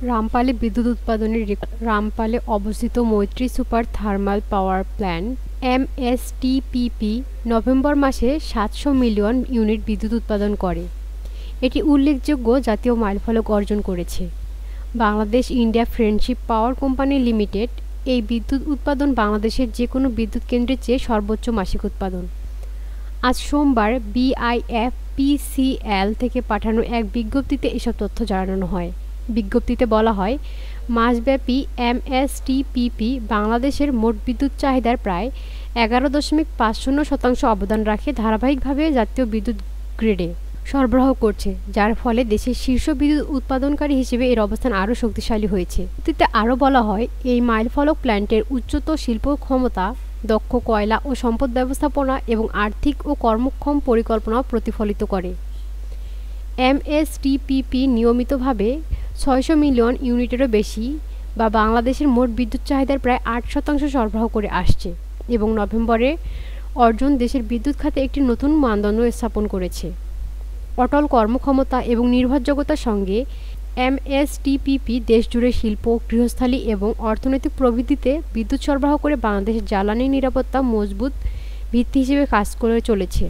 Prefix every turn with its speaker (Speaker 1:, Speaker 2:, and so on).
Speaker 1: রামপালে বিদ্যুৎ উৎপাদনের রেকর্ড। রামপালে অবস্থিত Maitree super thermal power plant MSTPP November মাসে ৭০০ মিলিয়ন ইউনিট বিদ্যুৎ উৎপাদন করে। এটি উল্লেখযোগ্য জাতীয় মাইলফলক অর্জন করেছে। Bangladesh India friendship power company limited এই বিদ্যুৎ উৎপাদন বাংলাদেশের যে কোনো বিদ্যুৎ কেন্দ্রের চেয়ে সর্বোচ্চ মাসিক উৎপাদন। আজ সোমবার বিআইএফপিসিএল থেকে পাঠানো এক বিজ্ঞপ্তিতে এসব তথ্য জানানো হয়। বিজ্ঞপ্তিতে বলা হয়, মাসব্যাপী এমএসটিপিপি বাংলাদেশের মোট বিদ্যুৎ চাহিদার প্রায় ১১.৫০% অবদান রাখে, ধারাবাহিকভাবে জাতীয় বিদ্যুৎ গ্রিডে সরবরাহ করছে, যার ফলে দেশের শীর্ষ বিদ্যুৎ উৎপাদনকারী হিসেবে এর অবস্থান আরও শক্তিশালী হয়েছে। বিজ্ঞপ্তিতে আরও বলা হয়, এই মাইলফলক প্ল্যান্টের উচ্চতর শিল্প ক্ষমতা, দক্ষ কয়লা ও সম্পদ ব্যবস্থাপনা এবং আর্থিক ও কর্মক্ষম পরিকল্পনা প্রতিফলিত করে। এমএসটিপিপি নিয়মিতভাবে ৬০০ মিলিয়ন ইউনিটেরও বেশি বা বাংলাদেশের মোট বিদ্যুৎ চাহিদার প্রায় ৮% সরবরাহ করে আসছে এবং নভেম্বরে অর্জন দেশের বিদ্যুৎ খাতে একটি নতুন মানদণ্ড স্থাপন করেছে। অটল কর্মক্ষমতা এবং নির্ভরযোগ্যতার সঙ্গে এমএসটিপিপি দেশজুড়ে শিল্প, গৃহস্থালী এবং অর্থনৈতিক প্রবৃদ্ধিতে বিদ্যুৎ সরবরাহ করে বাংলাদেশের জ্বালানি নিরাপত্তা মজবুত ভিত্তি হিসেবে কাজ করে চলেছে।